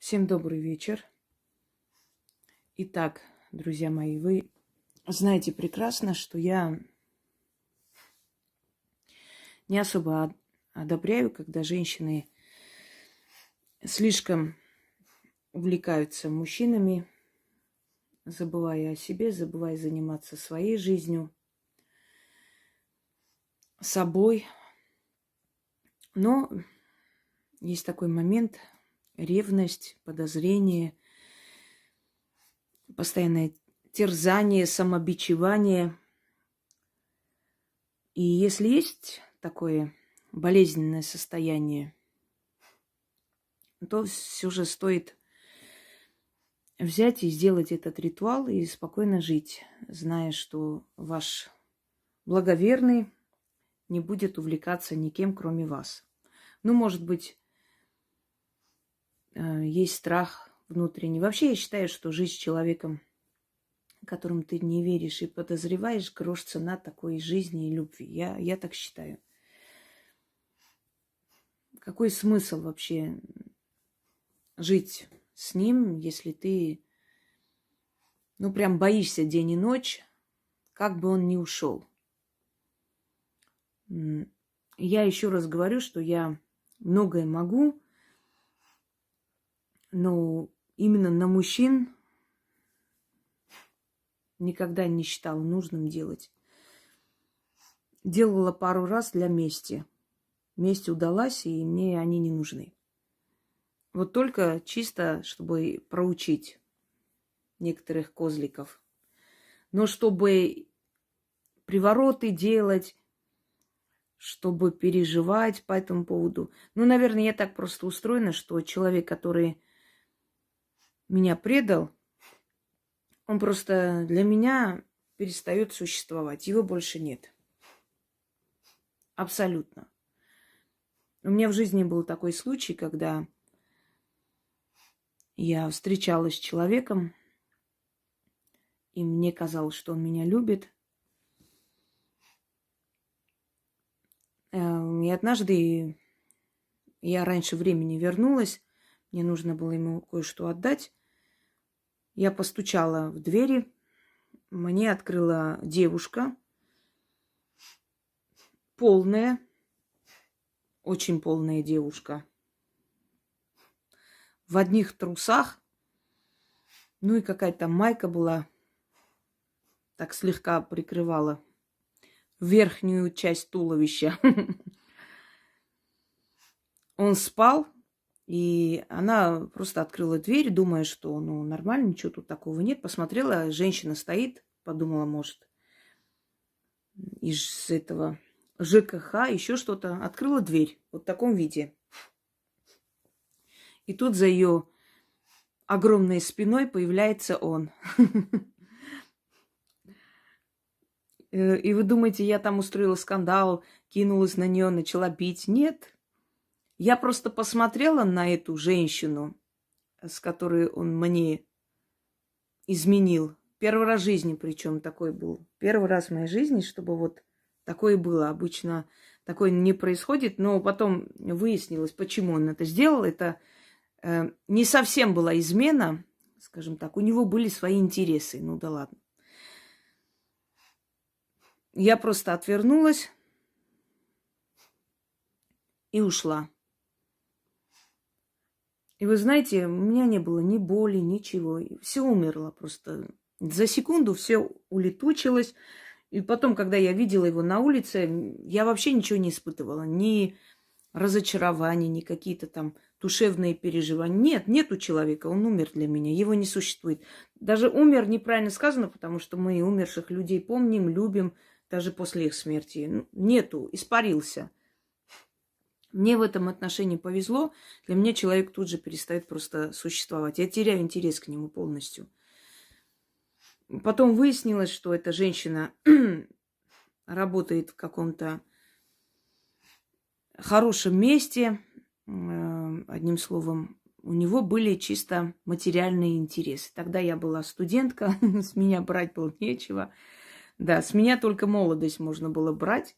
Всем добрый вечер. Итак, друзья мои, вы знаете прекрасно, что я не особо одобряю, когда женщины слишком увлекаются мужчинами, забывая о себе, забывая заниматься своей жизнью, собой. Но есть такой момент: ревность, подозрение, постоянное терзание, самобичевание. И если есть такое болезненное состояние, то все же стоит взять и сделать этот ритуал и спокойно жить, зная, что ваш благоверный не будет увлекаться никем, кроме вас. Ну, может быть, есть страх внутренний. Вообще, я считаю, что жизнь с человеком, которому ты не веришь и подозреваешь, грош цена такой жизни и любви. Я так считаю. Какой смысл вообще жить с ним, если ты, прям боишься день и ночь, как бы он ни ушел? Я еще раз говорю, что я многое могу, но именно на мужчин никогда не считала нужным делать. Делала пару раз для мести. Месть удалась, и мне они не нужны. Вот только чисто, чтобы проучить некоторых козликов. Но чтобы привороты делать, чтобы переживать по этому поводу. Наверное, я так просто устроена, что человек, который меня предал, он просто для меня перестает существовать. Его больше нет. Абсолютно. У меня в жизни был такой случай, когда я встречалась с человеком, и мне казалось, что он меня любит. И однажды я раньше времени вернулась, мне нужно было ему кое-что отдать. Я постучала в двери, мне открыла девушка, полная, очень полная девушка, в одних трусах, и какая-то майка была, так слегка прикрывала верхнюю часть туловища. Он спал, и она просто открыла дверь, думая, что нормально, ничего тут такого нет. Посмотрела, женщина стоит, подумала, может, из этого ЖКХ, еще что-то. Открыла дверь вот в таком виде. И тут за ее огромной спиной появляется он. И вы думаете, я там устроила скандал, кинулась на нее, начала бить? Нет. Я просто посмотрела на эту женщину, с которой он мне изменил. Первый раз в жизни причем такой был. Первый раз в моей жизни, чтобы вот такое было. Обычно такое не происходит, но потом выяснилось, почему он это сделал. Это не совсем была измена, скажем так. У него были свои интересы. Ну да ладно. Я просто отвернулась и ушла. И вы знаете, у меня не было ни боли, ничего. Все умерло просто. За секунду все улетучилось. И потом, когда я видела его на улице, я вообще ничего не испытывала. Ни разочарования, ни какие-то там душевные переживания. Нет у человека, он умер для меня, его не существует. Даже умер неправильно сказано, потому что мы умерших людей помним, любим, даже после их смерти. Нету, испарился. Мне в этом отношении повезло. Для меня человек тут же перестает просто существовать. Я теряю интерес к нему полностью. Потом выяснилось, что эта женщина работает в каком-то хорошем месте. Одним словом, у него были чисто материальные интересы. Тогда я была студентка, с меня брать было нечего. Да, с меня только молодость можно было брать.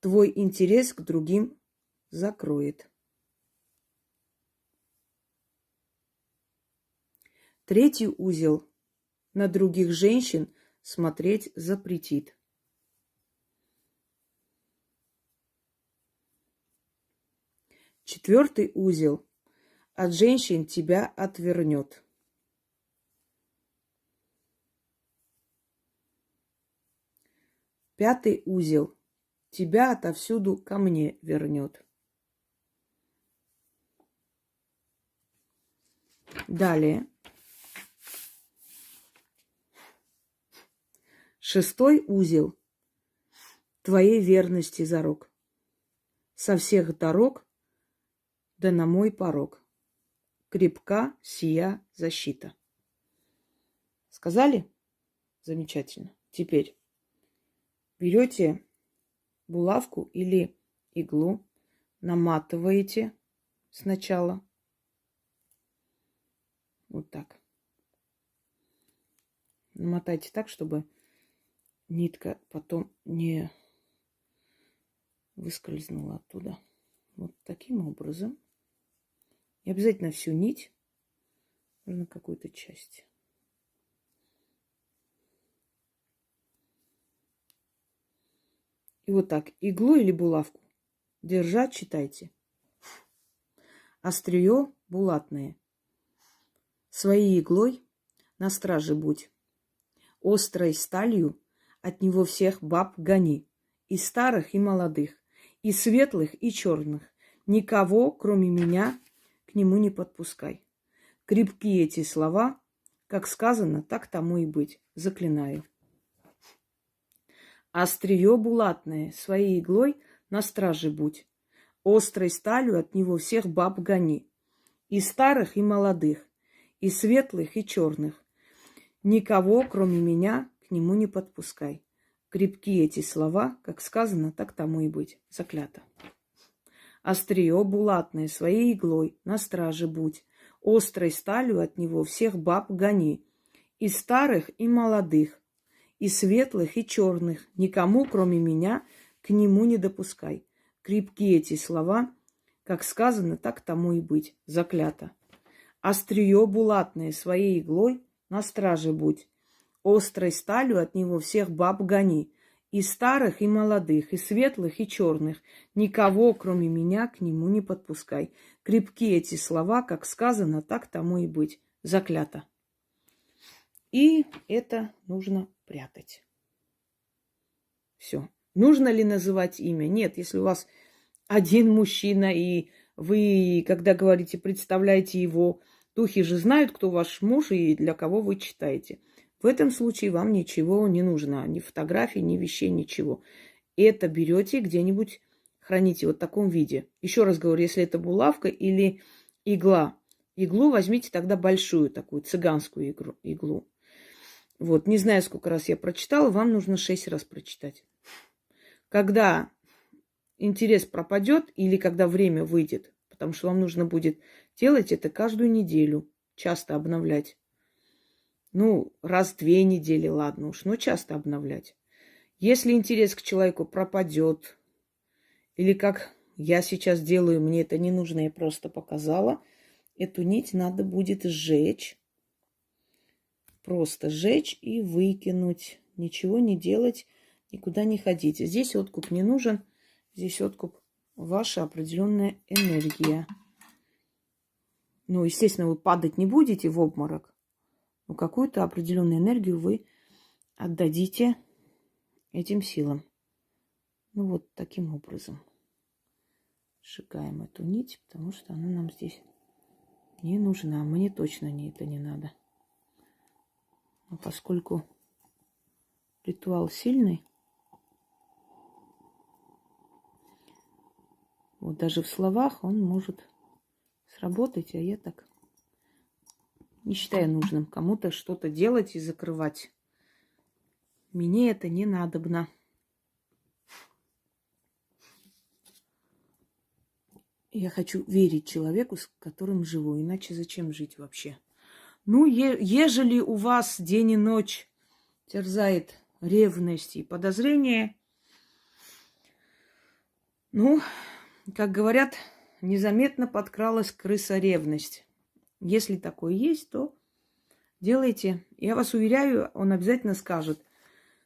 твой интерес к другим закроет. Третий узел. На других женщин смотреть запретит. Четвертый узел. От женщин тебя отвернет. Пятый узел. Тебя отовсюду ко мне вернет. Далее. Шестой узел. Твоей верности зарок. Со всех дорог да на мой порог. Крепка сия защита. Сказали? Замечательно. Теперь берете булавку или иглу, наматываете сначала. Вот так. Намотайте так, чтобы нитка потом не выскользнула оттуда. Вот таким образом. И обязательно всю нить, нужно какую-то часть. И вот так, иглу или булавку держать, читайте. Острие булатное. Своей иглой на страже будь. Острой сталью от него всех баб гони. И старых, и молодых, и светлых, и черных. Никого, кроме меня, к нему не подпускай. Крепкие эти слова, как сказано, так тому и быть. Заклинаю. Острие булатное, своей иглой на страже будь. Острой сталью от него всех баб гони. И старых, и молодых, и светлых, и черных. Никого, кроме меня, к нему не подпускай. Крепкие эти слова, как сказано, так тому и быть. Заклято. Острие булатное, своей иглой на страже будь. Острой сталью от него всех баб гони. И старых, и молодых, и светлых, и черных. Никому, кроме меня, к нему не допускай. Крепкие эти слова, как сказано, так тому и быть. Заклято. Острие булатное, своей иглой на страже будь. Острой сталью от него всех баб гони. И старых, и молодых, и светлых, и черных. Никого, кроме меня, к нему не подпускай. Крепкие эти слова, как сказано, так тому и быть. Заклято. И это нужно прятать. Все. Нужно ли называть имя? Нет, если у вас один мужчина, и вы, когда говорите, представляете его, духи же знают, кто ваш муж и для кого вы читаете. В этом случае вам ничего не нужно. Ни фотографий, ни вещей, ничего. Это берете где-нибудь, храните вот в таком виде. Еще раз говорю, если это булавка или игла. Иглу возьмите тогда большую такую, цыганскую иглу. Вот, не знаю, сколько раз я прочитала, вам нужно 6 раз прочитать. Когда интерес пропадет или когда время выйдет, потому что вам нужно будет делать это каждую неделю, часто обновлять. Ну, раз в 2 недели, ладно уж, но часто обновлять. Если интерес к человеку пропадет, или как я сейчас делаю, мне это не нужно, я просто показала, эту нить надо будет сжечь. Просто сжечь и выкинуть. Ничего не делать, никуда не ходить. Здесь откуп не нужен, здесь откуп ваша определенная энергия. Ну, естественно, вы падать не будете в обморок. Но какую-то определенную энергию вы отдадите этим силам. Ну, вот таким образом. Сжигаем эту нить, потому что она нам здесь не нужна. Мне точно это не надо. Но поскольку ритуал сильный, вот даже в словах он может сработать, а я так не считаю нужным кому-то что-то делать и закрывать. Мне это не надобно. Я хочу верить человеку, с которым живу, иначе зачем жить вообще? Ну, ежели у вас день и ночь терзает ревность и подозрение, Ну, как говорят, незаметно подкралась крыса-ревность. Если такое есть, то делайте. Я вас уверяю, он обязательно скажет: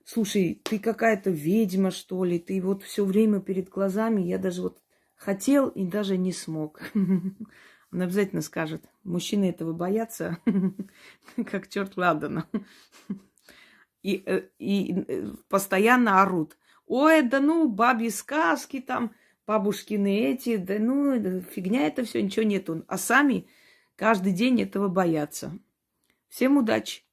слушай, ты какая-то ведьма, что ли? Ты вот все время перед глазами. Я даже вот хотел и даже не смог. Он обязательно скажет. Мужчины этого боятся, как черт ладана. И постоянно орут. Ой, да ну, бабьи сказки там, бабушкины эти, да ну, фигня это все, ничего нету. А сами каждый день этого боятся. Всем удачи!